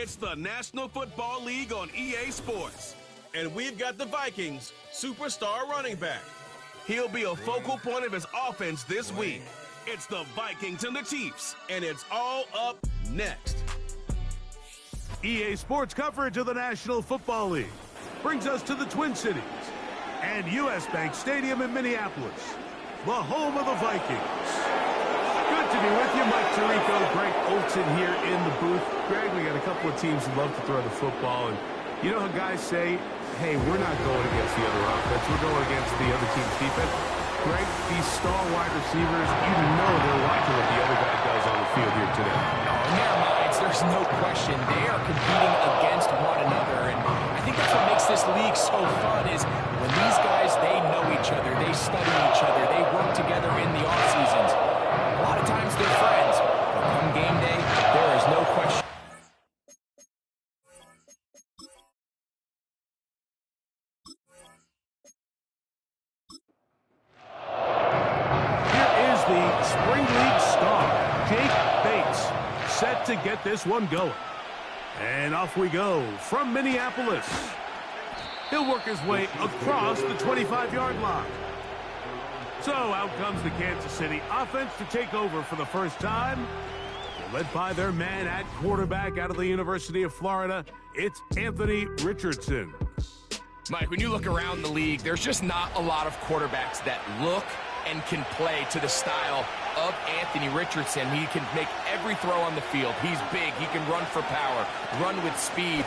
It's the National Football League on EA Sports. And we've got the Vikings superstar running back. He'll be a focal point of his offense this week. It's the Vikings and the Chiefs, and it's all up next. EA Sports coverage of the National Football League brings us to the Twin Cities and U.S. Bank Stadium in Minneapolis, the home of the Vikings. Good to be with you, Mike Tirico, Greg Olson here in the booth. Greg, we got a couple of teams who love to throw the football, and you know how guys say, hey, we're not going against the other offense, we're going against the other team's defense. Greg, these star wide receivers, you know they're watching what the other guy does on the field here today. In their minds, there's no question. They are competing against one another, and I think that's what makes this league so fun is when these guys, they know each other, they study each other, they work together in the off seasons. A lot of times they're friends, but come game day, there is no question. Spring League star, Jake Bates, set to get this one going. And off we go from Minneapolis. He'll work his way across the 25-yard line. So out comes the Kansas City offense to take over for the first time. Led by their man at quarterback out of the University of Florida, it's Anthony Richardson. Mike, when you look around the league, there's just not a lot of quarterbacks that look and can play to the style of Anthony Richardson. He can make every throw on the field. He's big. He can run for power, run with speed.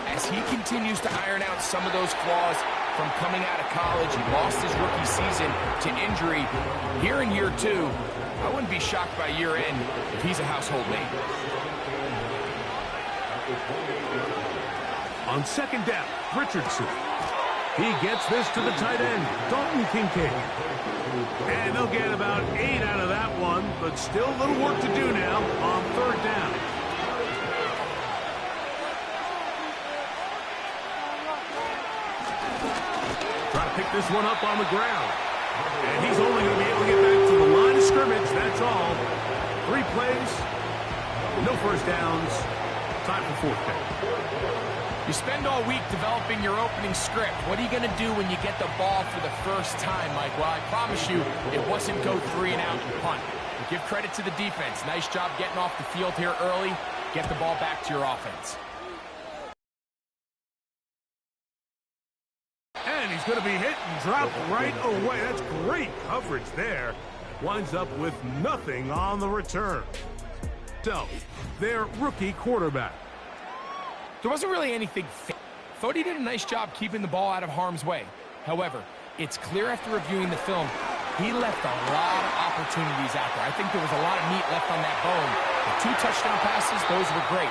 As he continues to iron out some of those flaws from coming out of college, he lost his rookie season to injury. Here in year two, I wouldn't be shocked by year end if he's a household name. On second down, Richardson. He gets this to the tight end, Dalton Kincaid. And they'll get about 8 out of that one, but still a little work to do now on third down. Try to pick this one up on the ground. And he's only going to be able to get back to the line of scrimmage, that's all. 3 plays, no first downs, time for fourth down. You spend all week developing your opening script. What are you going to do when you get the ball for the first time, Mike? Well, I promise you, it wasn't go 3 and out and punt. But give credit to the defense. Nice job getting off the field here early. Get the ball back to your offense. And he's going to be hit and dropped right away. That's great coverage there. Winds up with nothing on the return. So, their rookie quarterback. There wasn't really anything. Thought he did a nice job keeping the ball out of harm's way. However, it's clear after reviewing the film, he left a lot of opportunities out there. I think there was a lot of meat left on that bone. The 2 touchdown passes, those were great.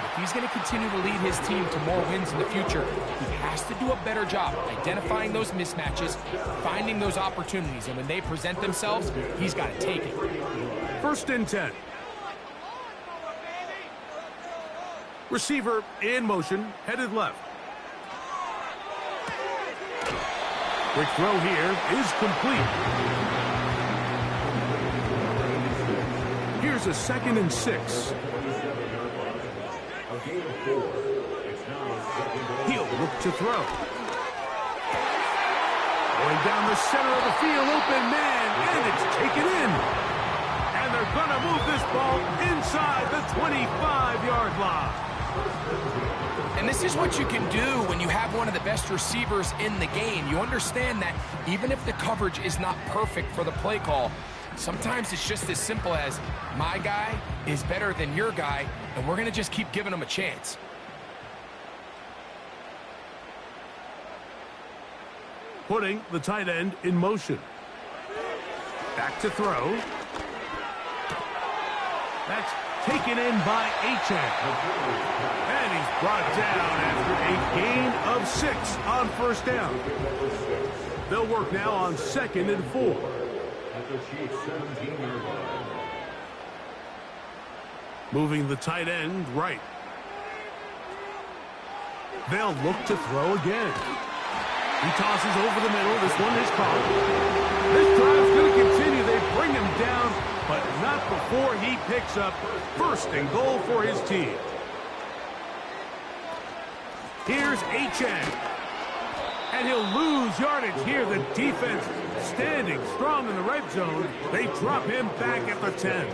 If he's going to continue to lead his team to more wins in the future, he has to do a better job identifying those mismatches, finding those opportunities, and when they present themselves, he's got to take it. First and 10. Receiver in motion, headed left. Quick throw here is complete. Here's a 2nd and 6. He'll look to throw. Going down the center of the field, open man, and it's taken in. And they're going to move this ball inside the 25-yard line. And this is what you can do when you have one of the best receivers in the game. You understand that even if the coverage is not perfect for the play call, sometimes it's just as simple as my guy is better than your guy, and we're going to just keep giving him a chance. Putting the tight end in motion. Back to throw. That's taken in by Achane. And he's brought down after a gain of 6 on first down. They'll work now on 2nd and 4. Moving the tight end right. They'll look to throw again. He tosses over the middle. This one is caught. This drive's going to continue. They bring him down, but not before he picks up 1st and goal for his team. Here's Achane. And he'll lose yardage here. The defense standing strong in the red zone. They drop him back at the 10.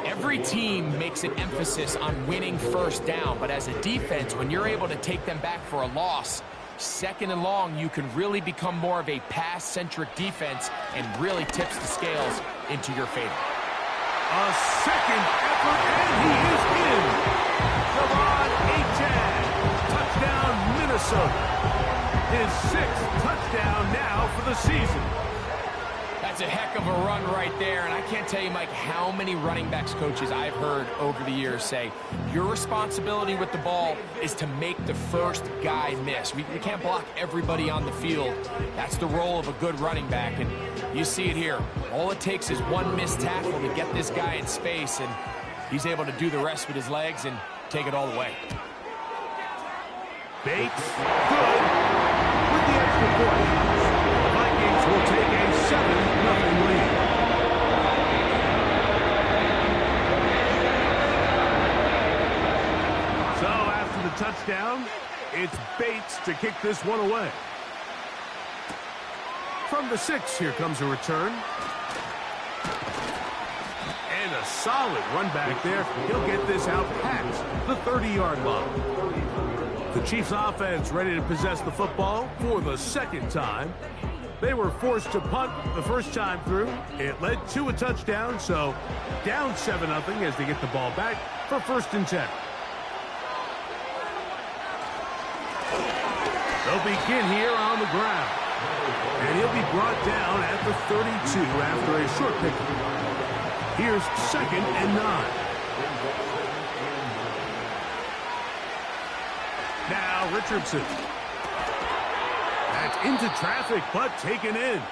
Every team makes an emphasis on winning first down, but as a defense, when you're able to take them back for a loss, second and long, you can really become more of a pass-centric defense and really tips the scales into your favor. A second effort, and he is in. Javon Achane, touchdown Minnesota. His 6th touchdown now for the season. That's a heck of a run right there, and I can't tell you, Mike, how many running backs coaches I've heard over the years say, your responsibility with the ball is to make the first guy miss. We can't block everybody on the field. That's the role of a good running back, and you see it here. All it takes is one missed tackle to get this guy in space, and he's able to do the rest with his legs and take it all the way. Bates, good, with the extra point. The Vikings will take a 7-0 lead. So after the touchdown, it's Bates to kick this one away. From the 6, here comes a return. And a solid run back there. He'll get this out past the 30-yard line. The Chiefs offense ready to possess the football for the second time. They were forced to punt the first time through. It led to a touchdown, so down 7-0 as they get the ball back for 1st and 10. They'll begin here on the ground. And he'll be brought down at the 32 after a short pickup. Here's 2nd and 9. Now Richardson. That's into traffic, but taken in.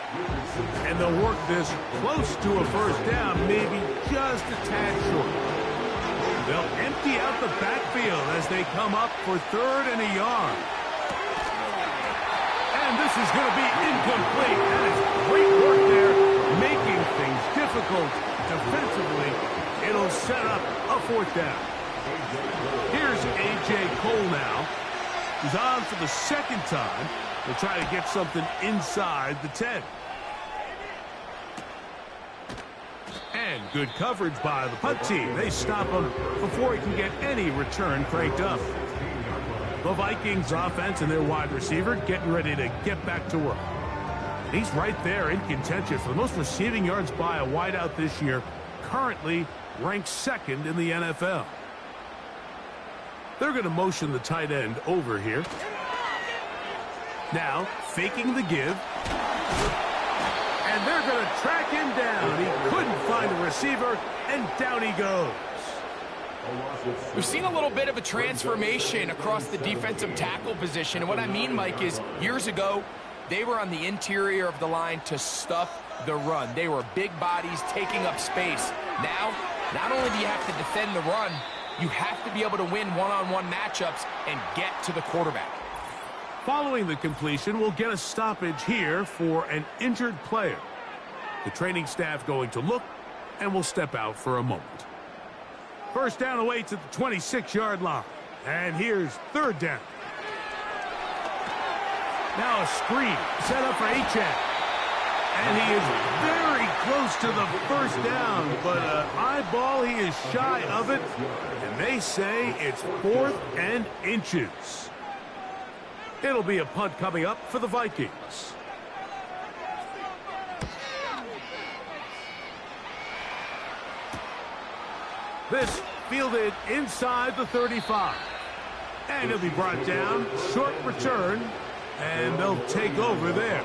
And they'll work this close to a first down, maybe just a tad short. They'll empty out the backfield as they come up for 3rd and a yard. And this is going to be incomplete. That is great work there, making things difficult defensively. It'll set up a 4th down. Here's A.J. Cole now. He's on for the 2nd time. They'll try to get something inside the 10. And good coverage by the punt team. They stop him before he can get any return cranked up. The Vikings offense and their wide receiver getting ready to get back to work. He's right there in contention for the most receiving yards by a wideout this year. Currently ranked 2nd in the NFL. They're going to motion the tight end over here. Now, faking the give. And they're going to track him down. He couldn't find a receiver, and down he goes. We've seen a little bit of a transformation across the defensive tackle position. And what I mean, Mike, is years ago, they were on the interior of the line to stuff the run. They were big bodies taking up space. Now, not only do you have to defend the run, you have to be able to win one-on-one matchups and get to the quarterback. Following the completion, we'll get a stoppage here for an injured player. The training staff going to look, and will step out for a moment. First down awaits at the 26-yard line. And here's 3rd down. Now a screen set up for Achane. And he is very close to the first down, but eyeball, he is shy of it. And they say it's 4th and inches. It'll be a punt coming up for the Vikings. This fielded inside the 35. And he'll be brought down. Short return. And they'll take over there.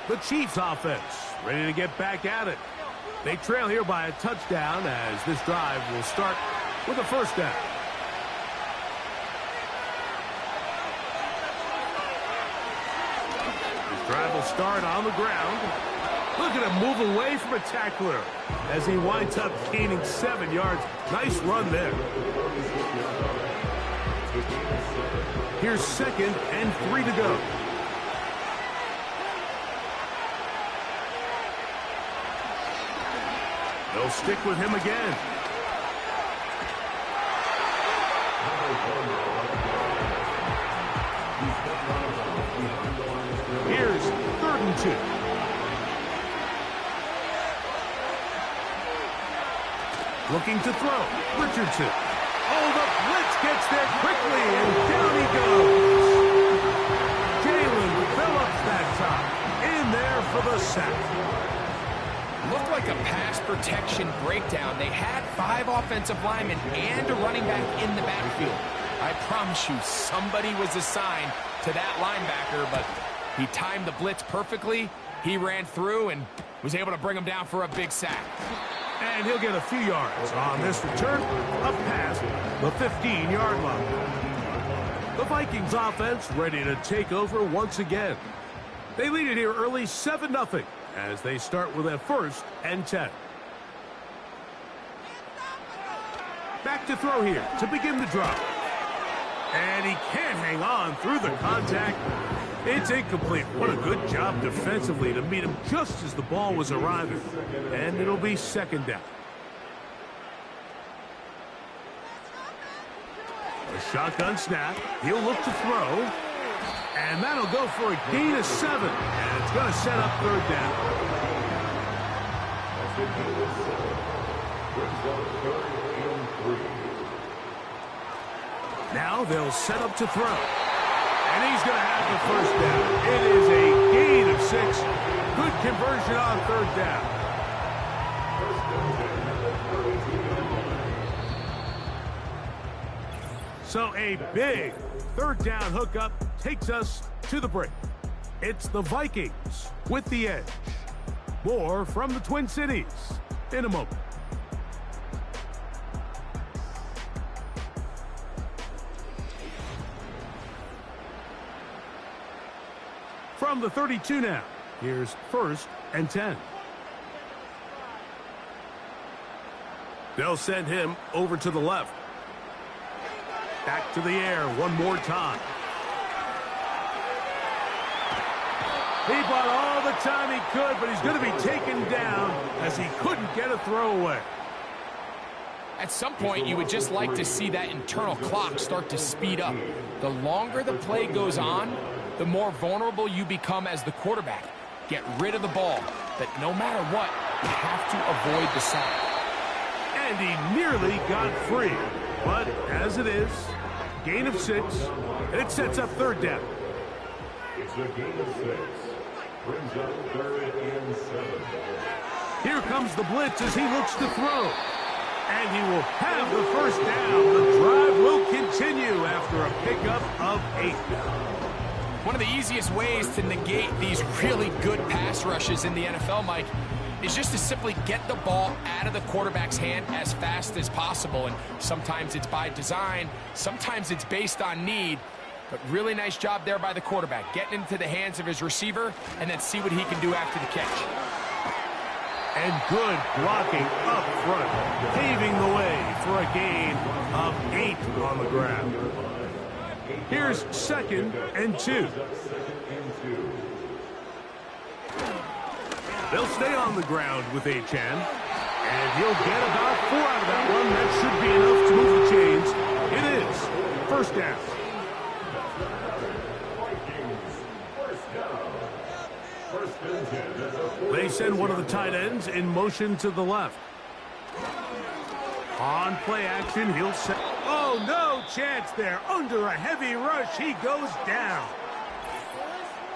The Chiefs offense ready to get back at it. They trail here by a touchdown as this drive will start with a first down. This drive will start on the ground. Look at him move away from a tackler as he winds up gaining 7 yards. Nice run there. Here's 2nd and 3 to go. They'll stick with him again. and 2. Looking to throw. Richardson. Oh, the blitz gets there quickly, and down he goes. Jalen Phillips that time. In there for the sack. Looked like a pass protection breakdown. They had 5 offensive linemen and a running back in the backfield. I promise you, somebody was assigned to that linebacker, but he timed the blitz perfectly. He ran through and was able to bring him down for a big sack. And he'll get a few yards on this return, up past the 15-yard line. The Vikings offense ready to take over once again. They lead it here early 7-0 as they start with a 1st and 10. Back to throw here to begin the drive. And he can't hang on through the contact. It's incomplete. What a good job defensively to meet him just as the ball was arriving. And it'll be 2nd down. A shotgun snap. He'll look to throw. And that'll go for a gain of 7. And it's going to set up 3rd down. Now they'll set up to throw. And he's going to have the 1st down. It is a gain of 6. Good conversion on 3rd down. So a big 3rd down hookup takes us to the break. It's the Vikings with the edge. More from the Twin Cities in a moment. From the 32 now, here's 1st and 10. They'll send him over to the left. Back to the air one more time. He bought all the time he could, but he's going to be taken down as he couldn't get a throwaway. At some point, you would just like to see that internal clock start to speed up. The longer the play goes on, the more vulnerable you become as the quarterback. Get rid of the ball, but no matter what, you have to avoid the sack. And he nearly got free. But as it is, gain of 6, and it sets up 3rd down. It's a gain of 6. Brings up 3rd and 7. Here comes the blitz as he looks to throw. And he will have the 1st down. The drive will continue after a pickup of 8. One of the easiest ways to negate these really good pass rushes in the NFL, Mike, is just to simply get the ball out of the quarterback's hand as fast as possible. And sometimes it's by design, sometimes it's based on need. But really nice job there by the quarterback, getting into the hands of his receiver and then see what he can do after the catch. And good blocking up front, paving the way for a gain of 8 on the ground. Here's 2nd and 2. They'll stay on the ground with Achane. And he'll get about 4 out of that one. That should be enough to move the chains. It is 1st down. They send one of the tight ends in motion to the left. On play action, he'll set. Oh, no chance there. Under a heavy rush, he goes down.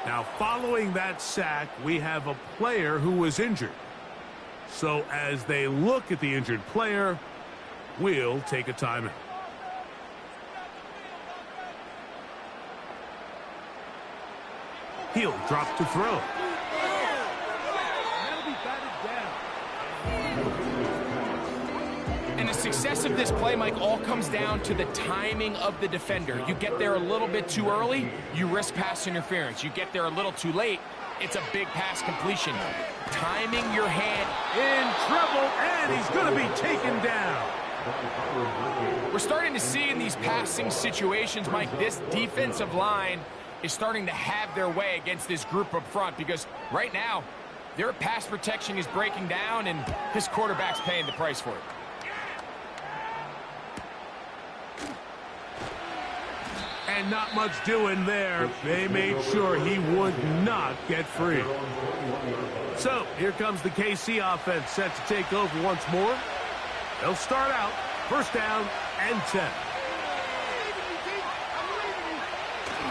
Now, following that sack, we have a player who was injured. So as they look at the injured player, we'll take a timeout. He'll drop to throw. And the success of this play, Mike, all comes down to the timing of the defender. You get there a little bit too early, you risk pass interference. You get there a little too late, it's a big pass completion. Timing your hand. In trouble, and he's going to be taken down. We're starting to see in these passing situations, Mike, this defensive line is starting to have their way against this group up front because right now, their pass protection is breaking down and his quarterback's paying the price for it. And not much doing there. They made sure he would not get free. So, here comes the KC offense set to take over once more. They'll start out first down and 10.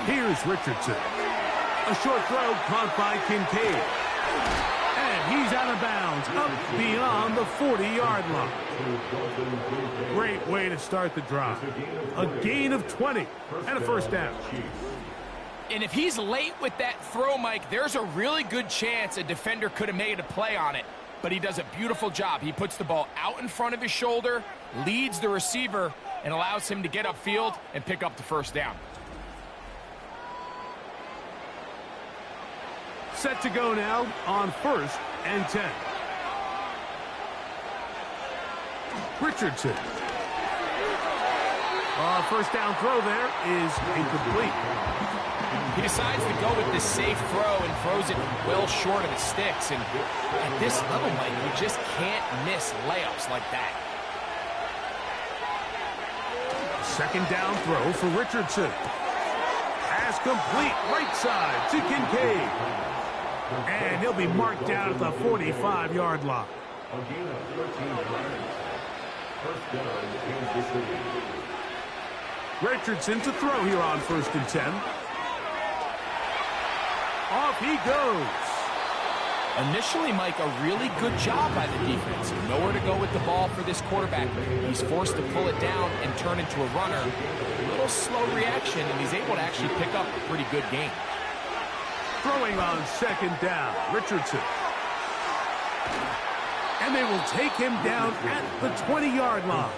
Here's Richardson. A short throw caught by Kincaid. And he's out of bounds, up beyond the 40-yard line. Great way to start the drive. A gain of 20 and a first down. And if he's late with that throw, Mike, there's a really good chance a defender could have made a play on it. But he does a beautiful job. He puts the ball out in front of his shoulder, leads the receiver, and allows him to get upfield and pick up the first down. Set to go now on first and 10. Richardson. First down throw there is incomplete. He decides to go with the safe throw and throws it well short of the sticks. And at this level, Mike, you just can't miss layups like that. Second down throw for Richardson. Pass complete right side to Kincaid. And he'll be marked down at the 45-yard line. Richardson to throw here on first and 10. Off he goes. Initially, Mike, a really good job by the defense. Nowhere to go with the ball for this quarterback. He's forced to pull it down and turn into a runner. A little slow reaction, and he's able to actually pick up a pretty good gain. Throwing on second down, Richardson. And they will take him down at the 20-yard line.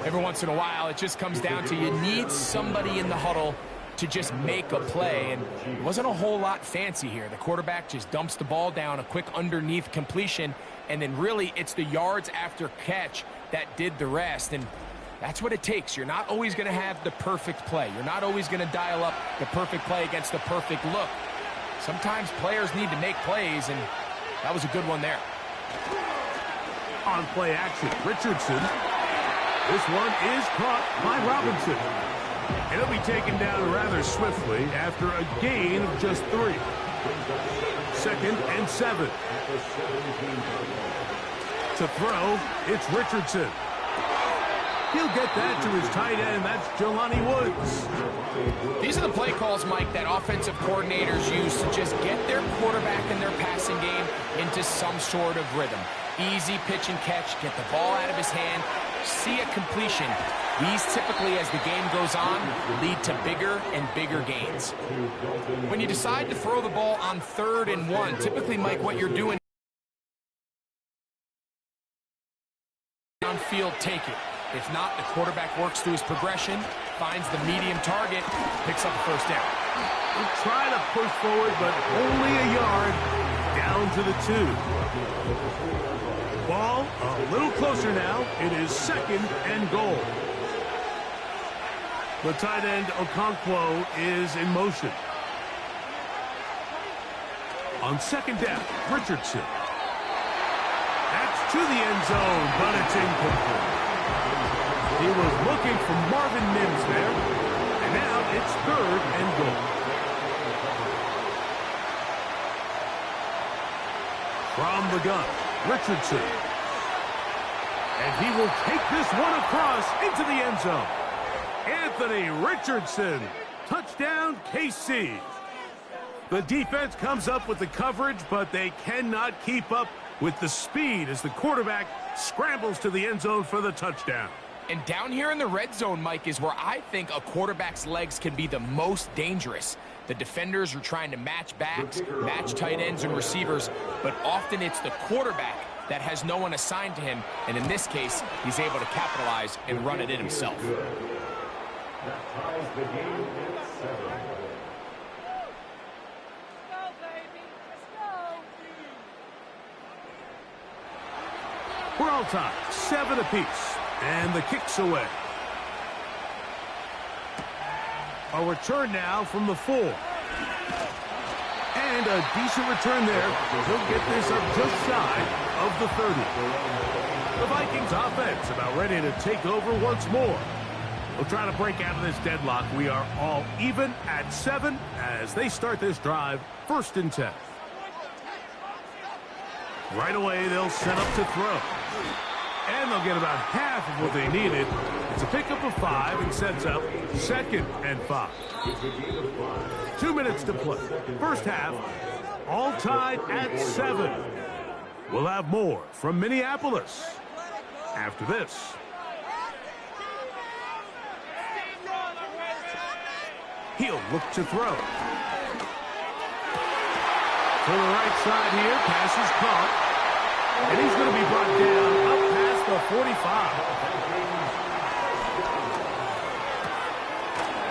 Every once in a while, it just comes down to you need somebody in the huddle to just make a play, and it wasn't a whole lot fancy here. The quarterback just dumps the ball down, a quick underneath completion, and then really it's the yards after catch that did the rest, and that's what it takes. You're not always going to have the perfect play. You're not always going to dial up the perfect play against the perfect look. Sometimes players need to make plays, and that was a good one there. On play action, Richardson. This one is caught by Robinson. And he'll be taken down rather swiftly after a gain of just 3. Second and 7. To throw, it's Richardson. He'll get that to his tight end. That's Jelani Woods. These are the play calls, Mike, that offensive coordinators use to just get their quarterback and their passing game into some sort of rhythm. Easy pitch and catch, get the ball out of his hand, see a completion. These typically, as the game goes on, lead to bigger and bigger gains. When you decide to throw the ball on 3rd and 1, typically, Mike, what you're doing downfield, take it. If not, the quarterback works through his progression, finds the medium target, picks up the first down. We'll try to push forward, but only a yard down to the 2. Ball a little closer now. It is 2nd and goal. The tight end, Okonkwo, is in motion. On 2nd down, Richardson. That's to the end zone, but it's incomplete. He was looking for Marvin Mims there, and now it's 3rd and goal. From the gun, Richardson. And he will take this one across into the end zone. Anthony Richardson, touchdown KC. The defense comes up with the coverage, but they cannot keep up with the speed as the quarterback scrambles to the end zone for the touchdown. And down here in the red zone, Mike, is where I think a quarterback's legs can be the most dangerous. The defenders are trying to match backs, match tight ends and receivers, but often it's the quarterback that has no one assigned to him, and in this case, he's able to capitalize and run it in himself. That ties the game at 7. We're all tied, 7 apiece, and the kick's away. A return now from the 4. And a decent return there. He'll get this up just shy of the 30. The Vikings offense about ready to take over once more. They'll try to break out of this deadlock. We are all even at 7 as they start this drive, 1st and 10. Right away, they'll set up to throw. And they'll get about half of what they needed. It's a pickup of 5 and sets up 2nd and 5. 2 minutes to play. First half, all tied at 7. We'll have more from Minneapolis after this. He'll look to throw. To the right side here, pass is caught. And he's going to be brought down up past the 45.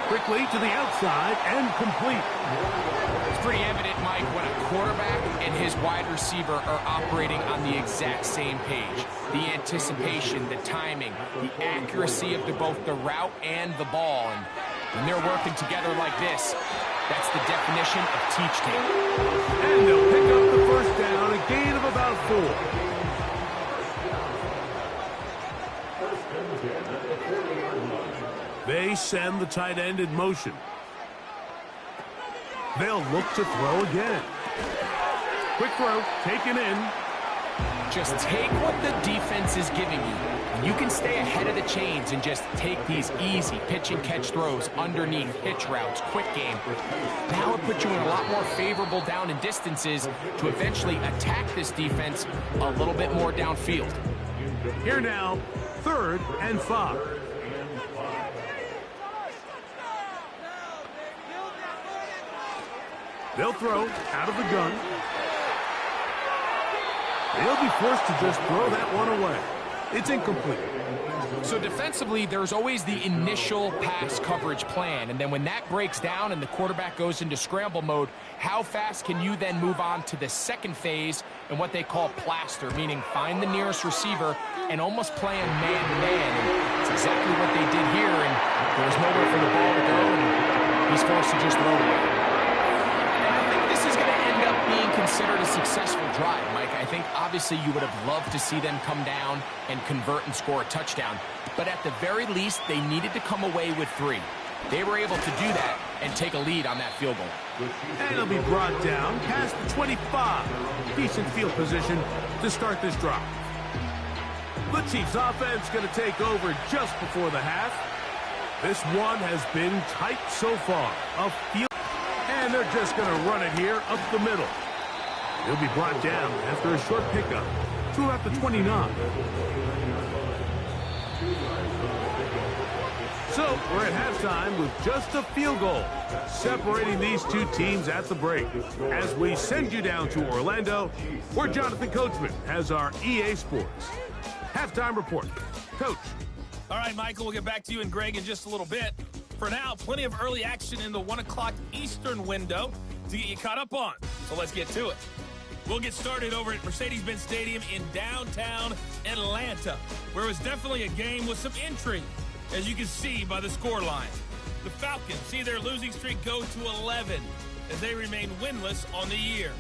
Quickly to the outside and complete. It's pretty evident, Mike, when a quarterback and his wide receiver are operating on the exact same page. The anticipation, the timing, the accuracy of both the route and the ball. And when they're working together like this, that's the definition of teach tape. And they'll pick up the first down, a gain of about 4. They send the tight end in motion. They'll look to throw again. Quick throw, taken in. Just take what the defense is giving you. You can stay ahead of the chains and just take these easy pitch and catch throws underneath, hitch routes, quick game. Now it puts you in a lot more favorable down and distances to eventually attack this defense a little bit more downfield. Here now, 3rd and 5. They'll throw out of the gun. They'll be forced to just throw that one away. It's incomplete. So defensively, there's always the initial pass coverage plan. And then when that breaks down and the quarterback goes into scramble mode, how fast can you then move on to the second phase and what they call plaster, meaning find the nearest receiver and almost play him man-to-man. And it's exactly what they did here. And there was nowhere for the ball to go, and he's forced to just throw it away. This is going to end up being considered a successful drive, Mike. I think obviously you would have loved to see them come down and convert and score a touchdown. But at the very least, they needed to come away with 3. They were able to do that and take a lead on that field goal. And it'll be brought down past the 25. Decent field position to start this drive. The Chiefs offense going to take over just before the half. This one has been tight so far. A field. And they're just going to run it here up the middle. He'll be brought down after a short pickup to about the 29. So we're at halftime with just a field goal separating these two teams at the break. As we send you down to Orlando, where Jonathan Coachman has our EA Sports halftime report. Coach. All right, Michael, we'll get back to you and Greg in just a little bit. For now, plenty of early action in the 1 o'clock Eastern window to get you caught up on. So let's get to it. We'll get started over at Mercedes-Benz Stadium in downtown Atlanta, where it was definitely a game with some intrigue, as you can see by the scoreline. The Falcons see their losing streak go to 11 as they remain winless on the year.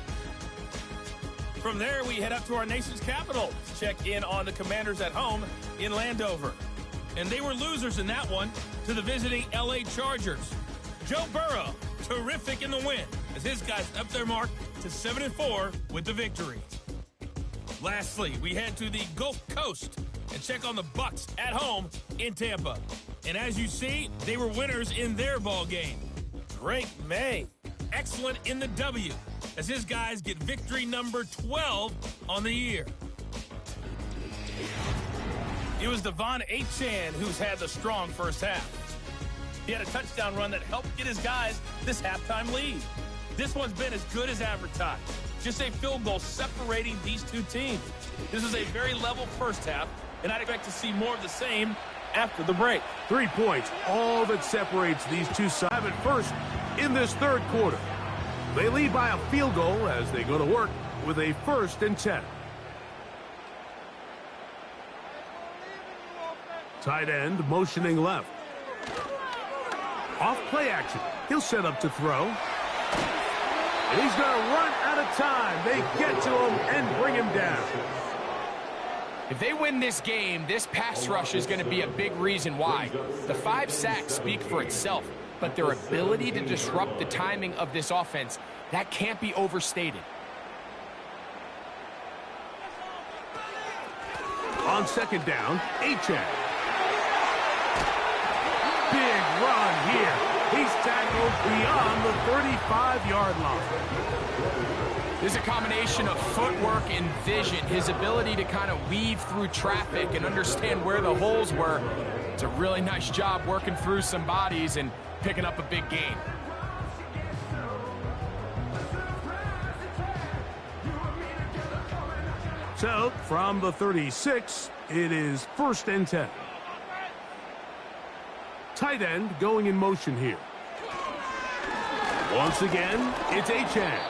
From there, we head up to our nation's capital to check in on the Commanders at home in Landover. And they were losers in that one to the visiting L.A. Chargers. Joe Burrow, terrific in the win, as his guys up their mark to 7-4 with the victory. Lastly, we head to the Gulf Coast and check on the Bucs at home in Tampa. And as you see, they were winners in their ball game. Drake May, excellent in the W, as his guys get victory number 12 on the year. It was Devon Achane who's had the strong first half. He had a touchdown run that helped get his guys this halftime lead. This one's been as good as advertised. Just a field goal separating these two teams. This is a very level first half, and I'd expect to see more of the same after the break. 3 points, all that separates these two sides at first in this third quarter. They lead by a field goal as they go to work with a 1st and 10. Tight end motioning left. Off play action. He'll set up to throw. And he's going to run out of time. They get to him and bring him down. If they win this game, this pass rush is going to be a big reason why. The 5 sacks speak for itself, but their ability to disrupt the timing of this offense, that can't be overstated. On second down, Achane. Big run here. He's tackled beyond the 35-yard line. There's a combination of footwork and vision, his ability to kind of weave through traffic and understand where the holes were. It's a really nice job working through some bodies and picking up a big gain. So, from the 36, it is 1st and 10. Tight end going in motion here. Once again, it's Achane.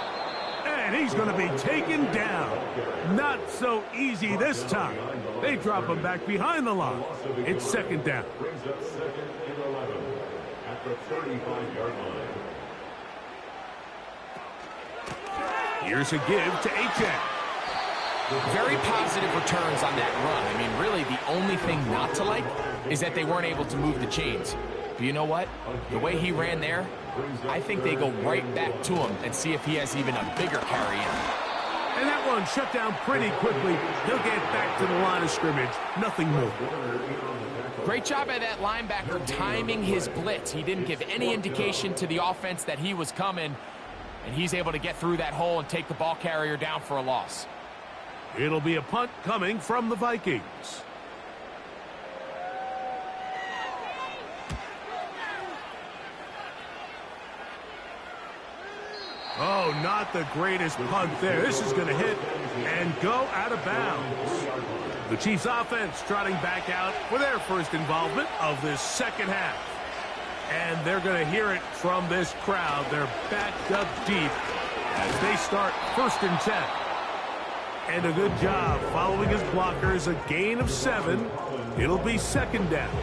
And he's going to be taken down. Not so easy this time. They drop him back behind the line. It's 2nd down. Brings up 2nd and 11 at the 35-yard line. Here's a give to Achane. Very positive returns on that run. I mean, really, the only thing not to like is that they weren't able to move the chains. But you know what? The way he ran there, I think they go right back to him and see if he has even a bigger carry in. And that one shut down pretty quickly. He'll get back to the line of scrimmage. Nothing more. Great job by that linebacker timing his blitz. He didn't give any indication to the offense that he was coming, and he's able to get through that hole and take the ball carrier down for a loss. It'll be a punt coming from the Vikings. Oh, not the greatest punt there. This is going to hit and go out of bounds. The Chiefs offense trotting back out for their first involvement of this second half. And they're going to hear it from this crowd. They're backed up deep as they start 1st and 10. And a good job following his blockers, a gain of 7. It'll be 2nd down.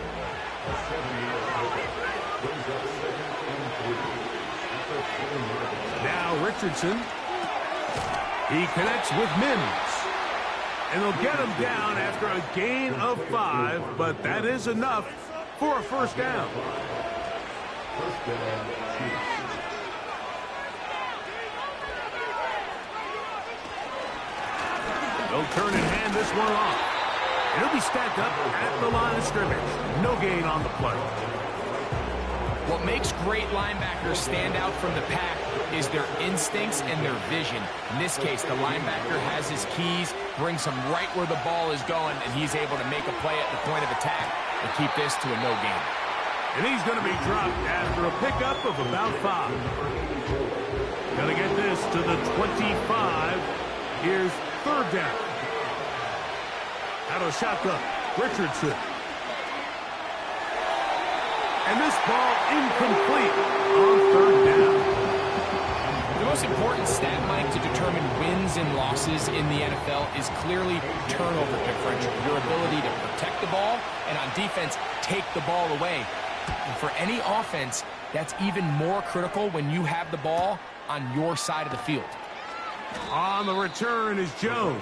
Now Richardson. He connects with Mims. And they'll get him down after a gain of 5, but that is enough for a 1st down. They'll turn and hand this one off. It'll be stacked up at the line of scrimmage. No gain on the play. What makes great linebackers stand out from the pack is their instincts and their vision. In this case, the linebacker has his keys, brings him right where the ball is going, and he's able to make a play at the point of attack and keep this to a no gain. And he's going to be dropped after a pickup of about 5. Gonna get this to the 25. Here's 3rd down. Out of shotgun, Richardson. And this ball incomplete on 3rd down. The most important stat, Mike, to determine wins and losses in the NFL is clearly turnover differential. Your ability to protect the ball and on defense, take the ball away. And for any offense, that's even more critical when you have the ball on your side of the field. On the return is Jones.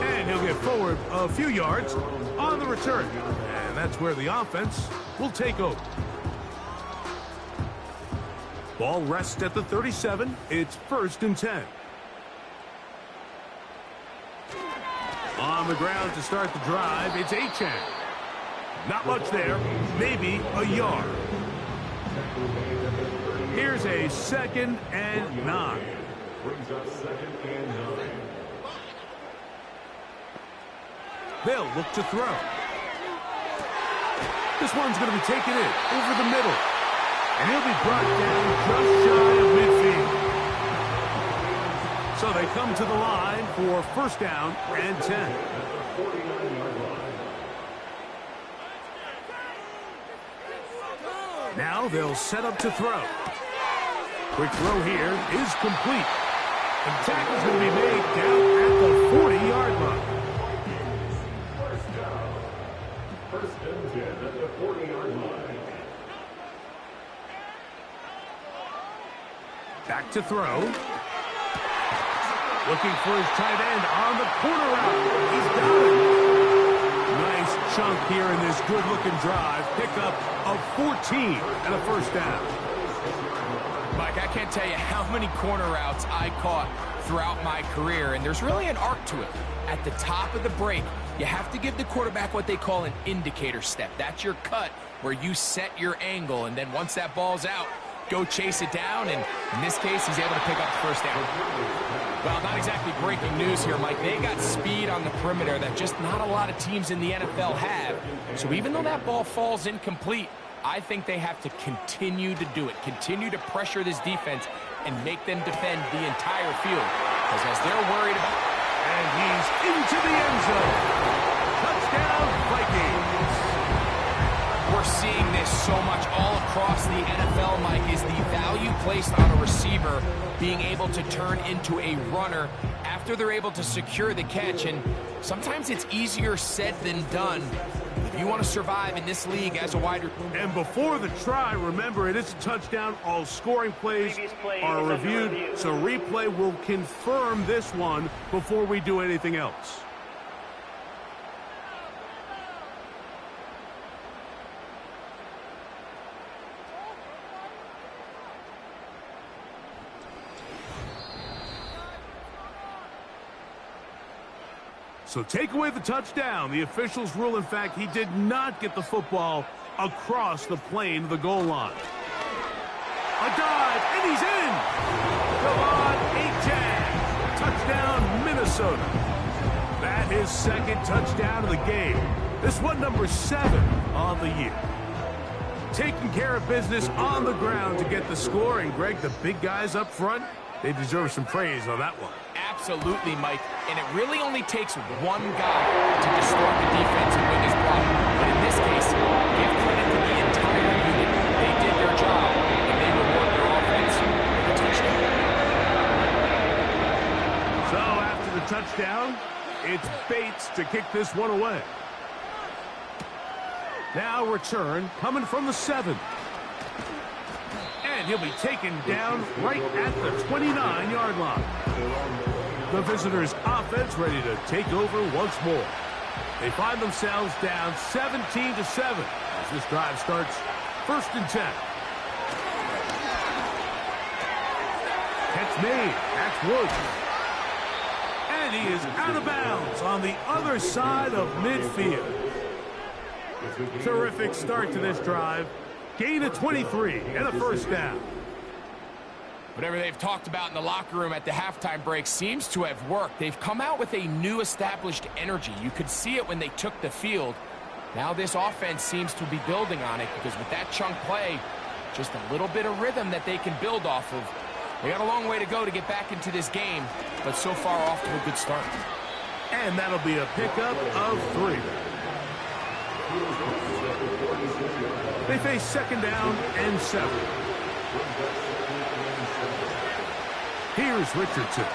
And he'll get forward a few yards on the return. And that's where the offense will take over. Ball rests at the 37. It's 1st and 10. On the ground to start the drive, it's Achane. Not much there, maybe a yard. Here's a 2nd and 9. Brings up 2nd and 9. They'll look to throw. This one's going to be taken in over the middle. And he'll be brought down just shy of midfield. So they come to the line for 1st down and 10. Now they'll set up to throw. Quick throw here is complete. And the tackle's going to be made down at the 40-yard line. 1st and 10 at the 40-yard line. Back to throw. Looking for his tight end on the corner route. He's got it. here in this good-looking drive. Pickup of 14 and a first down. Mike, I can't tell you how many corner routes I caught throughout my career, and there's really an arc to it. At the top of the break, you have to give the quarterback what they call an indicator step. That's your cut where you set your angle, and then once that ball's out, go chase it down, and in this case, he's able to pick up the first down. Well, not exactly breaking news here, Mike. They got speed on the perimeter that just not a lot of teams in the NFL have. So even though that ball falls incomplete, I think they have to continue to do it, continue to pressure this defense and make them defend the entire field. Because as they're worried about... And he's into the end zone. Touchdown, Vikings. We're seeing this so much all across the NFL, Mike, is the value placed on a receiver being able to turn into a runner after they're able to secure the catch. And sometimes it's easier said than done. If you want to survive in this league as a wide receiver. And before the try, remember, it is a touchdown. All scoring plays are reviewed, so replay will confirm this one before we do anything else. So take away the touchdown. The officials rule, in fact, he did not get the football across the plane of the goal line. A dive, and he's in. Come on, A-Tag. Touchdown, Minnesota. That is second touchdown of the game. This one, number 7 on the year. Taking care of business on the ground to get the score. And, Greg, the big guys up front, they deserve some praise on that one. Absolutely, Mike. And it really only takes one guy to distort the defense and win this block. But in this case, give credit to the entire unit. They did their job, and they reward their offense with a touchdown. So after the touchdown, it's Bates to kick this one away. Now return coming from the 7. And he'll be taken down right at the 29-yard line. The visitors' offense ready to take over once more. They find themselves down 17-7 as this drive starts 1st and 10. Catch made. That's Woods. And he is out of bounds on the other side of midfield. Terrific start to this drive. Gain of 23 and a first down. Whatever they've talked about in the locker room at the halftime break seems to have worked. They've come out with a new established energy. You could see it when they took the field. Now this offense seems to be building on it because with that chunk play, just a little bit of rhythm that they can build off of. They got a long way to go to get back into this game, but so far off to a good start. And that'll be a pickup of 3. They face 2nd down and 7. Here's Richardson.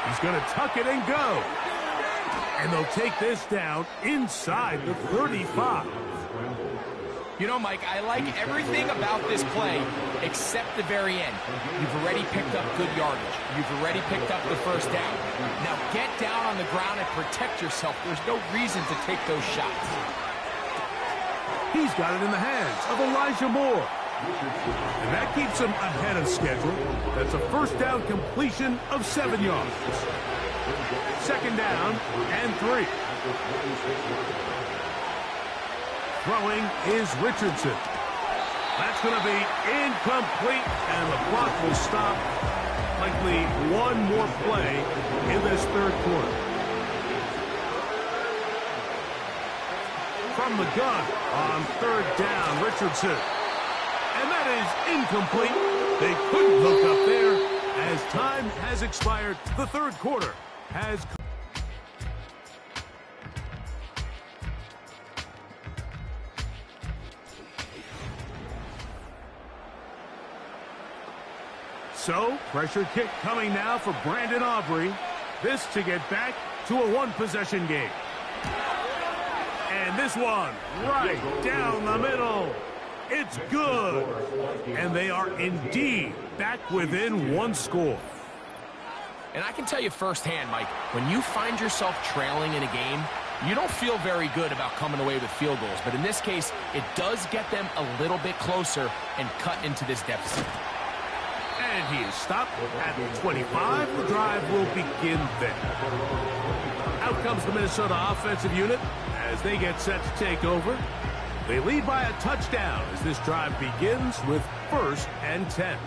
He's going to tuck it and go. And they'll take this down inside the 35. You know, Mike, I like everything about this play except the very end. You've already picked up good yardage. You've already picked up the first down. Now get down on the ground and protect yourself. There's no reason to take those shots. He's got it in the hands of Elijah Moore. And that keeps him ahead of schedule. That's a first down completion of 7 yards. 2nd down and 3. Throwing is Richardson. That's going to be incomplete, and the clock will stop. Likely one more play in this 3rd quarter. From the gun on 3rd down, Richardson. And that is incomplete. They couldn't hook up there as time has expired. The 3rd quarter has come. So, pressure kick coming now for Brandon Aubrey. This to get back to a 1-possession game. And this one right down the middle. It's good. And they are indeed back within 1 score. And I can tell you firsthand, Mike, when you find yourself trailing in a game, You don't feel very good about coming away with field goals, but in this case, it does get them a little bit closer and cut into this deficit. And he is stopped at the 25. The drive will begin there. Out comes the Minnesota offensive unit as they get set to take over. They lead by a touchdown as this drive begins with 1st and 10.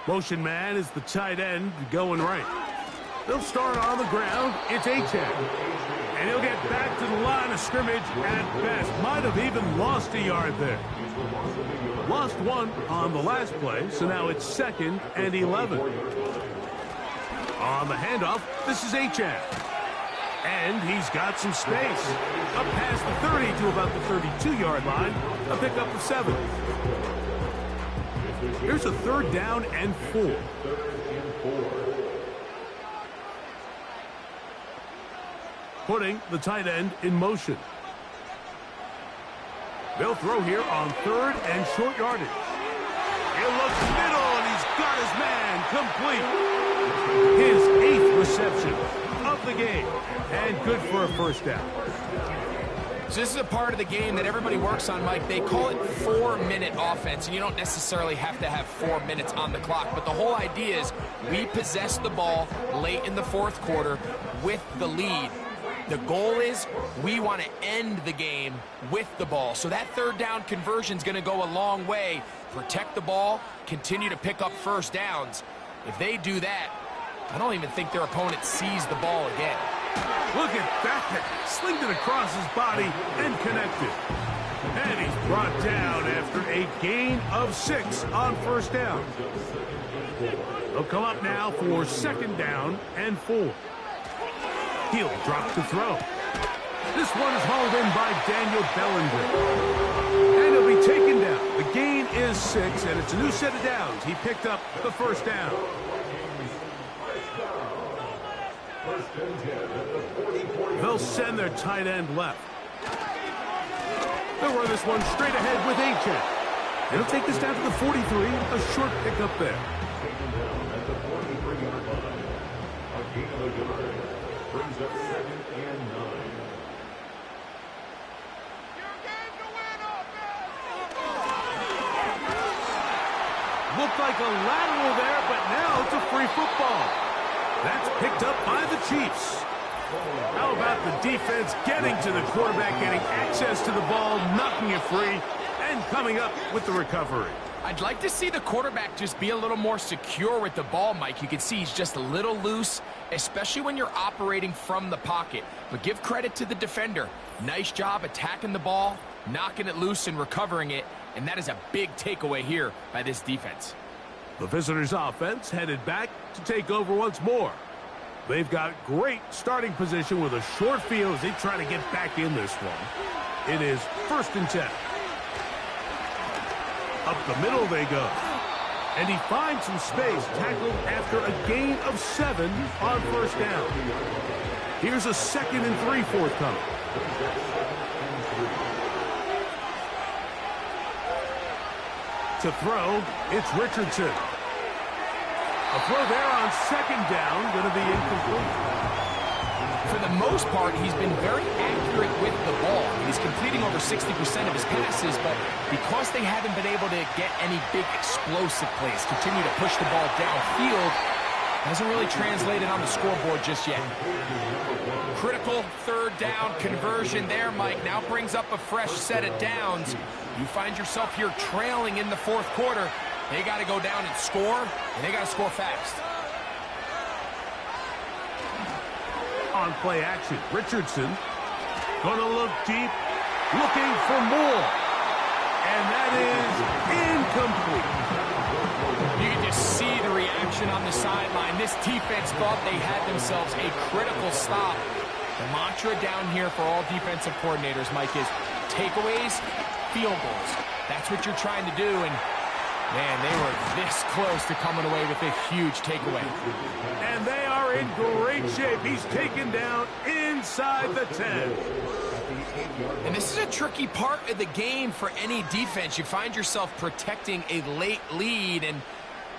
Motion man is the tight end going right. They'll start on the ground. It's Achane. And he'll get back to the line of scrimmage at best. Might have even lost a yard there. Lost 1 on the last play, so now it's 2nd and 11. On the handoff, this is Achane. And he's got some space. Up past the 30 to about the 32-yard line. A pickup of 7. Here's a 3rd down and 4. Putting the tight end in motion. They'll throw here on 3rd and short yardage. It looks middle, and he's got his man complete. His 8th reception of the game, and good for a 1st down. So this is a part of the game that everybody works on, Mike. They call it 4-minute offense, and you don't necessarily have to have 4 minutes on the clock. But the whole idea is we possess the ball late in the 4th quarter with the lead. The goal is we want to end the game with the ball. So that 3rd down conversion is going to go a long way. Protect the ball, continue to pick up 1st downs. If they do that, I don't even think their opponent sees the ball again. Look at that. Slinged it across his body and connected. And he's brought down after a gain of 6 on 1st down. They'll come up now for 2nd down and 4. He'll drop to throw. This one is hauled in by Daniel Bellinger. And he'll be taken down. The gain is 6, and it's a new set of downs. He picked up the 1st down. They'll send their tight end left. They'll run this one straight ahead with Achane. It'll take this down to the 43. A short pickup there. Looked like a lateral there, but now it's a free football. That's picked up by the Chiefs. How about the defense getting to the quarterback, getting access to the ball, knocking it free, and coming up with the recovery? I'd like to see the quarterback just be a little more secure with the ball, Mike. You can see he's just a little loose, especially when you're operating from the pocket. But give credit to the defender. Nice job attacking the ball, knocking it loose and recovering it, and that is a big takeaway here by this defense. The visitors' offense headed back to take over once more. They've got great starting position with a short field as they try to get back in this one. It is 1st and 10. Up the middle they go. And he finds some space, tackled after a gain of 7 on 1st down. Here's a 2nd and 3 forthcoming. To throw, it's Richardson. A throw there on 2nd down, going to be incomplete. For the most part, he's been very accurate with the ball. He's completing over 60% of his passes, but because they haven't been able to get any big explosive plays, continue to push the ball downfield, hasn't really translated on the scoreboard just yet. Critical 3rd down conversion there, Mike. Now brings up a fresh set of downs. You find yourself here trailing in the 4th quarter. They got to go down and score, and they got to score fast. On play action, Richardson going to look deep, looking for more. And that is incomplete. You can just see the reaction on the sideline. This defense thought they had themselves a critical stop. The mantra down here for all defensive coordinators, Mike, is takeaways, field goals. That's what you're trying to do, and man, they were this close to coming away with a huge takeaway. And they are in great shape. He's taken down inside the 10. And this is a tricky part of the game for any defense. You find yourself protecting a late lead, and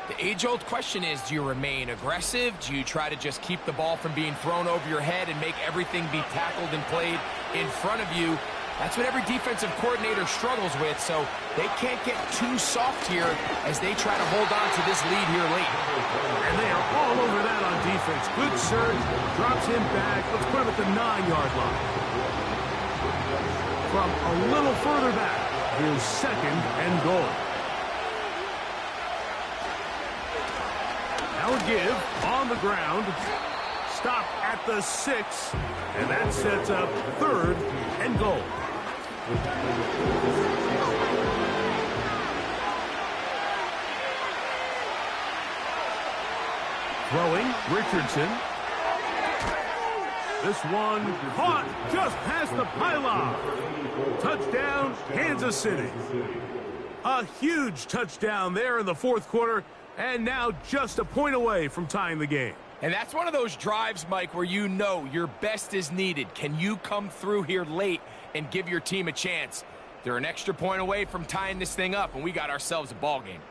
The age-old question is, do you remain aggressive? Do you try to just keep the ball from being thrown over your head and make everything be tackled and played in front of you? That's what every defensive coordinator struggles with, so they can't get too soft here as they try to hold on to this lead here late. And they are all over that on defense. Good surge, drops him back. Let's put him at the 9-yard line. From a little further back, here's 2nd and goal. Now a give on the ground. Stop at the 6, and that sets up 3rd and goal. Throwing, Richardson. This one caught just past the pylon. Touchdown, Kansas City. A huge touchdown there in the 4th quarter, and now just a point away from tying the game. And that's one of those drives, Mike, where you know your best is needed. Can you come through here late and give your team a chance? They're an extra point away from tying this thing up, and we got ourselves a ball game.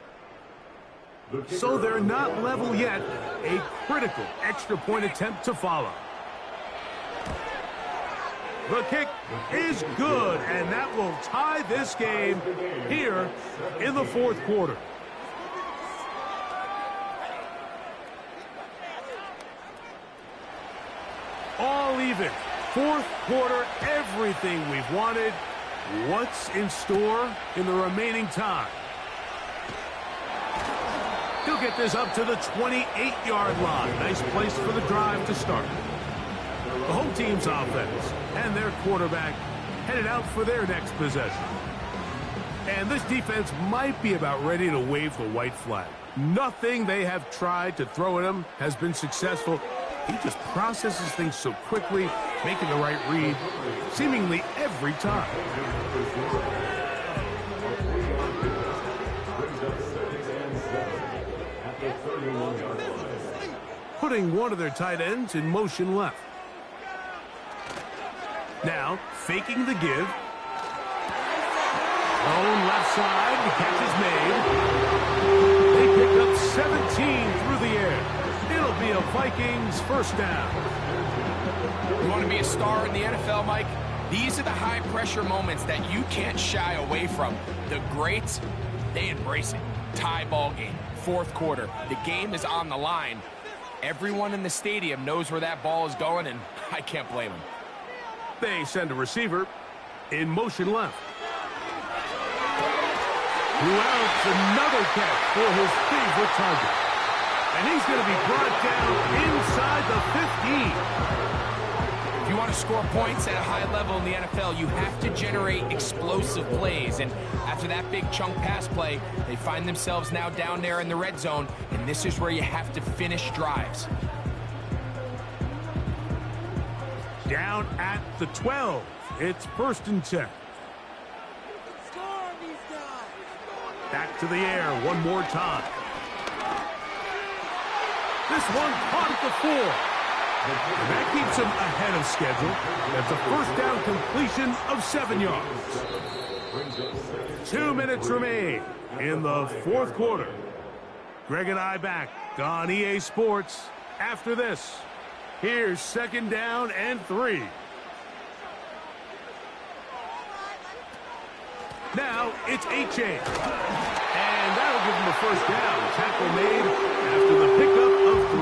So they're not level yet. A critical extra point attempt to follow. The kick is good, and that will tie this game here in the 4th quarter. All even. 4th quarter, everything we've wanted. What's in store in the remaining time? He'll get this up to the 28-yard line. Nice place for the drive to start. The home team's offense and their quarterback headed out for their next possession. And this defense might be about ready to wave the white flag. Nothing they have tried to throw at him has been successful. He just processes things so quickly, making the right read seemingly every time. Putting one of their tight ends in motion left. Now, faking the give. Thrown left side, the catch is made. They picked up 17 through the air. It'll be a Vikings first down. You want to be a star in the NFL, Mike? These are the high-pressure moments that you can't shy away from. The greats, they embrace it. Tie ball game, 4th quarter. The game is on the line. Everyone in the stadium knows where that ball is going, and I can't blame them. They send a receiver in motion left. Who else? Another catch for his favorite target. And he's going to be brought down inside the 15. If you want to score points at a high level in the NFL, you have to generate explosive plays. And after that big chunk pass play, they find themselves now down there in the red zone, and this is where you have to finish drives. Down at the 12. It's 1st and 10. Back to the air one more time. This one caught at the 4. And that keeps him ahead of schedule. That's a first down completion of 7 yards. 2 minutes remain in the 4th quarter. Greg and I back on EA Sports after this. Here's 2nd down and 3. Now it's A-Chain. And that'll give him a first down. Tackle made after the pickup of 3.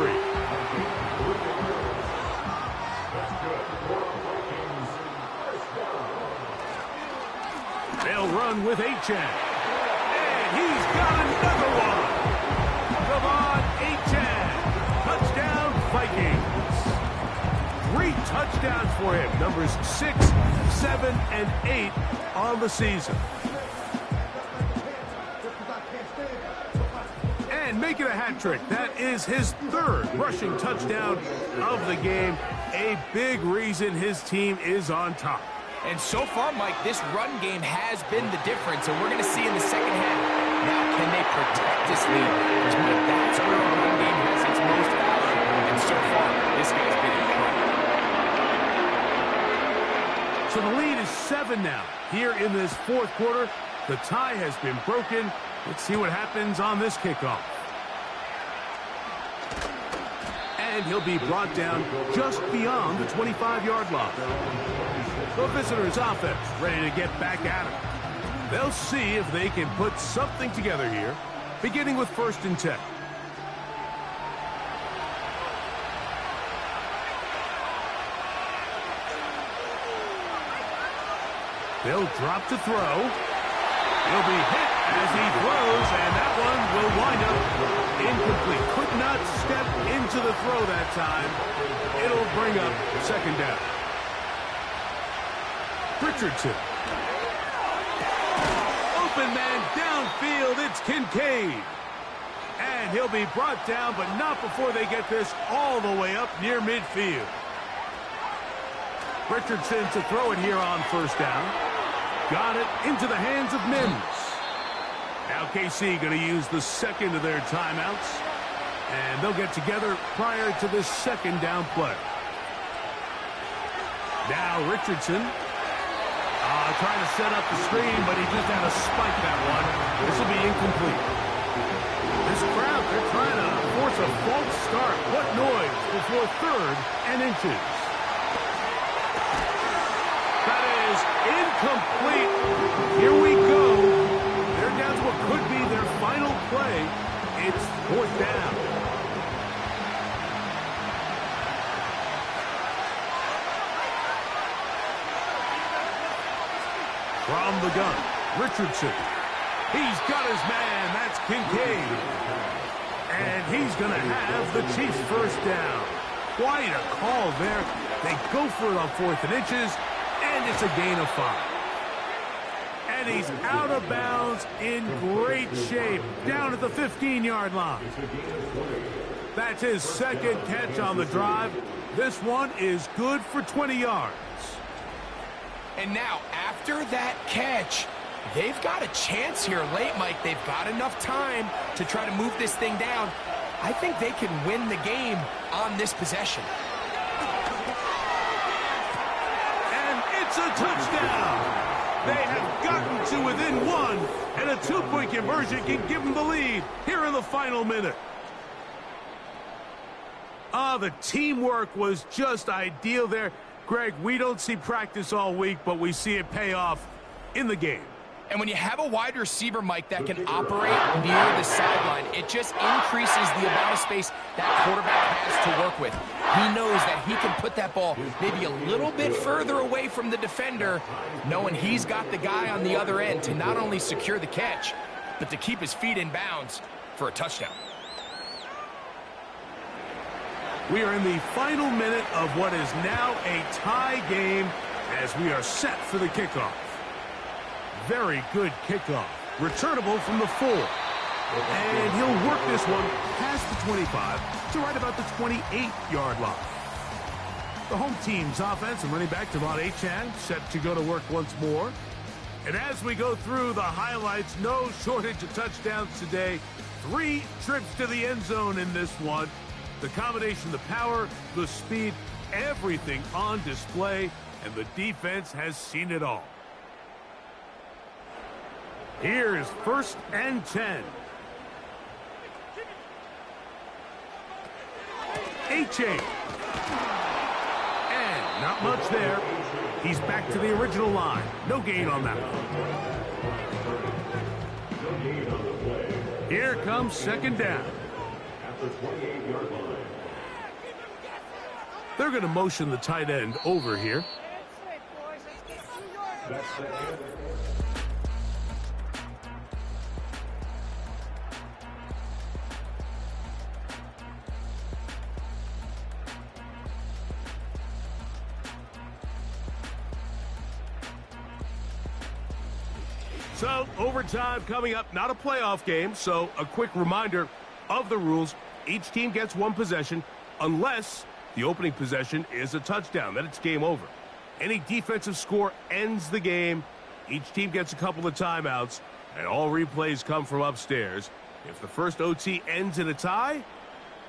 They'll run with A-Chain. And he's got another one. Come on, A-Chain. Touchdown, Vikings. 3 touchdowns for him. Numbers 6, 7, and 8 on the season. And make it a hat trick. That is his 3rd rushing touchdown of the game. A big reason his team is on top. And so far, Mike, this run game has been the difference, and we're going to see in the second half. Now, can they protect this lead? Because, Mike, that's where the run game has its most value. And so far, this guy's been incredible. So the lead is 7 now. Here in this 4th quarter, the tie has been broken. Let's see what happens on this kickoff. And he'll be brought down just beyond the 25-yard line. The visitors' offense ready to get back at it. They'll see if they can put something together here, beginning with 1st and 10. They'll drop to throw. He'll be hit as he throws, and that one will wind up incomplete. Could not step into the throw that time. It'll bring up 2nd down. Richardson. Open man downfield. It's Kincaid. And he'll be brought down, but not before they get this all the way up near midfield. Richardson to throw it here on 1st down. Got it into the hands of Mims. Now KC going to use the 2nd of their timeouts. And they'll get together prior to this 2nd down play. Now Richardson trying to set up the screen, but he just had to spike that one. This will be incomplete. This crowd, they're trying to force a false start. What noise before 3rd and inches. That is incomplete. Here we go. They're down to what could be their final play. It's 4th down. From the gun, Richardson. He's got his man. That's Kincaid. And he's going to have the Chiefs' 1st down. Quite a call there. They go for it on 4th and inches. And it's a gain of 5. And he's out of bounds in great shape, down at the 15-yard line. That's his 2nd catch on the drive. This one is good for 20 yards. And now, after that catch, they've got a chance here late, Mike. They've got enough time to try to move this thing down. I think they can win the game on this possession. It's a touchdown. They have gotten to within 1, and a 2-point conversion can give them the lead here in the final minute. The teamwork was just ideal there. Greg, we don't see practice all week, but we see it pay off in the game. And when you have a wide receiver, Mike, that can operate near the sideline, it just increases the amount of space that quarterback has to work with. He knows that he can put that ball maybe a little bit further away from the defender, knowing he's got the guy on the other end to not only secure the catch, but to keep his feet in bounds for a touchdown. We are in the final minute of what is now a tie game as we are set for the kickoff. Very good kickoff. Returnable from the 4. And he'll work this one past the 25 to right about the 28-yard line. The home team's offense and running back Devon Achane set to go to work once more. And as we go through the highlights, no shortage of touchdowns today. 3 trips to the end zone in this one. The combination, the power, the speed, everything on display, and the defense has seen it all. Here is 1st and 10. Achane. And not much there. He's back to the original line. No gain on that one. Here comes 2nd down. They're going to motion the tight end over here. So, overtime coming up, not a playoff game, so a quick reminder of the rules. Each team gets 1 possession unless the opening possession is a touchdown. Then it's game over. Any defensive score ends the game. Each team gets a couple of timeouts, and all replays come from upstairs. If the first OT ends in a tie,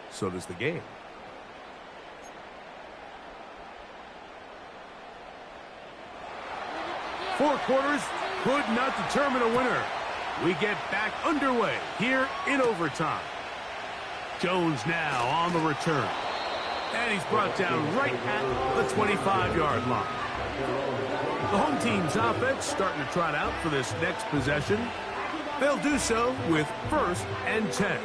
so does the game. Four quarters could not determine a winner. We get back underway here in overtime. Jones now on the return. And he's brought down right at the 25-yard line. The home team's offense starting to trot out for this next possession. They'll do so with 1st and 10.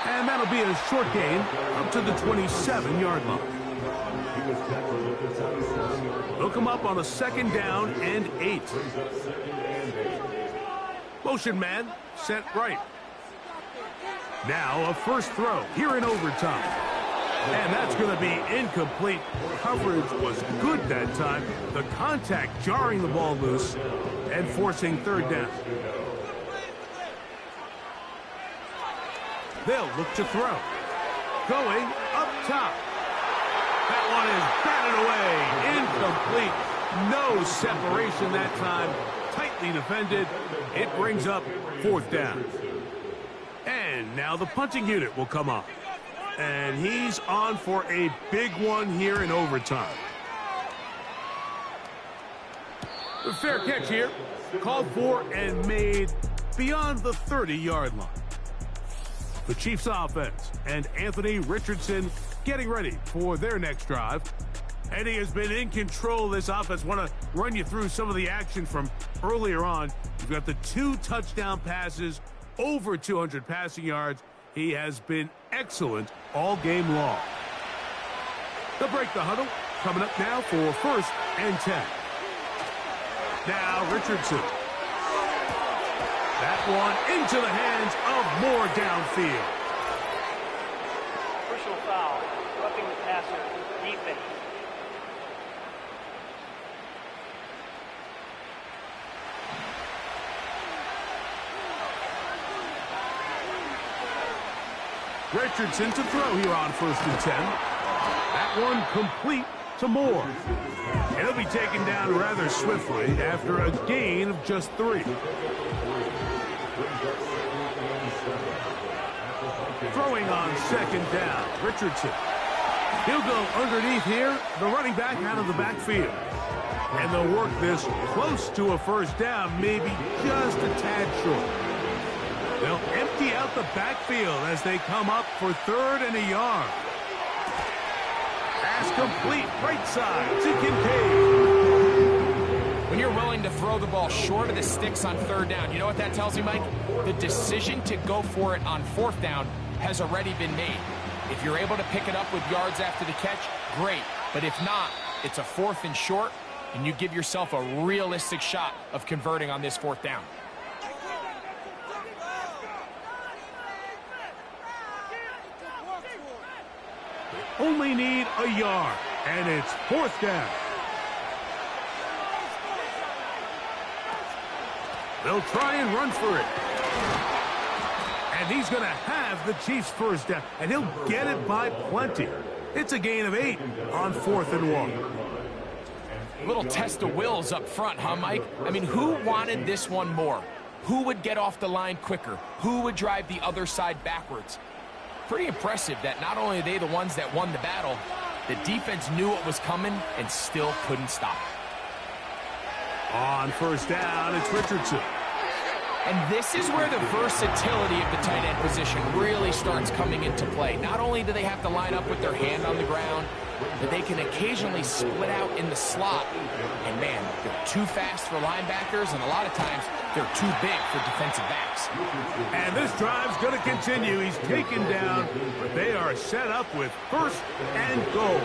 And that'll be a short gain up to the 27-yard line. They'll come up on a 2nd down and 8. Motion man set right. Now a first throw here in overtime. And that's going to be incomplete. Coverage was good that time. The contact jarring the ball loose and forcing 3rd down. They'll look to throw. Going up top. That one is batted away. Incomplete. No separation that time. Tightly defended. It brings up 4th down. And now the punting unit will come up. And he's on for a big one here in overtime. The fair catch here. Called for and made beyond the 30-yard line. The Chiefs offense and Anthony Richardson getting ready for their next drive. And he has been in control of this offense. Want to run you through some of the action from earlier on. You've got the 2 touchdown passes, over 200 passing yards. He has been excellent all game long. They'll break the huddle. Coming up now for 1st and 10. Now Richardson. That one into the hands of Moore downfield. Personal foul, roughing the passer, defense. Richardson to throw here on 1st and 10. That one complete to Moore. And he'll be taken down rather swiftly after a gain of just 3. Throwing on 2nd down, Richardson. He'll go underneath here, the running back out of the backfield. And they'll work this close to a 1st down, maybe just a tad short. They'll empty out the backfield as they come up for 3rd and a yard. Pass complete, right side to Kincaid. When you're willing to throw the ball short of the sticks on 3rd down, you know what that tells you, Mike? The decision to go for it on 4th down has already been made. If you're able to pick it up with yards after the catch, great. But if not, it's a 4th and short, and you give yourself a realistic shot of converting on this 4th down. Only need a yard, and it's 4th down. They'll try and run for it. And he's going to have the Chiefs' 1st down, and he'll get it by plenty. It's a gain of 8 on 4th and 1. A little test of wills up front, huh, Mike? I mean, who wanted this one more? Who would get off the line quicker? Who would drive the other side backwards? Pretty impressive that not only are they the ones that won the battle, the defense knew what was coming and still couldn't stop it. On 1st down, it's Richardson. And this is where the versatility of the tight end position really starts coming into play. Not only do they have to line up with their hand on the ground, but they can occasionally split out in the slot. And man, they're too fast for linebackers, and a lot of times they're too big for defensive backs. And this drive's going to continue. He's taken down, but they are set up with 1st and goal.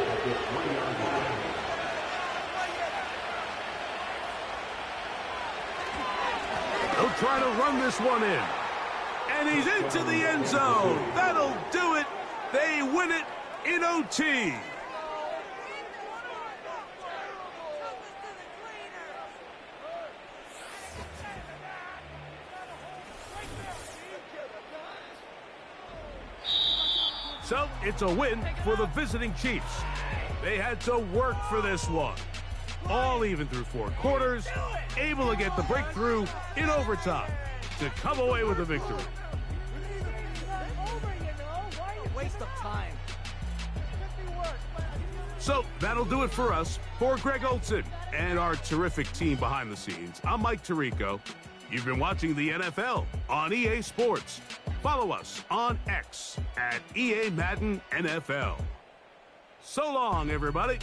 They'll try to run this one in. And he's into the end zone. That'll do it. They win it in OT. So it's a win for the visiting Chiefs. They had to work for this one. All even through 4 quarters, able to get the breakthrough in overtime to come away with a victory. Waste of time. So that'll do it for us. For Greg Olson and our terrific team behind the scenes, I'm Mike Tirico. You've been watching the NFL on EA Sports. Follow us on X at EA Madden NFL. So long, everybody.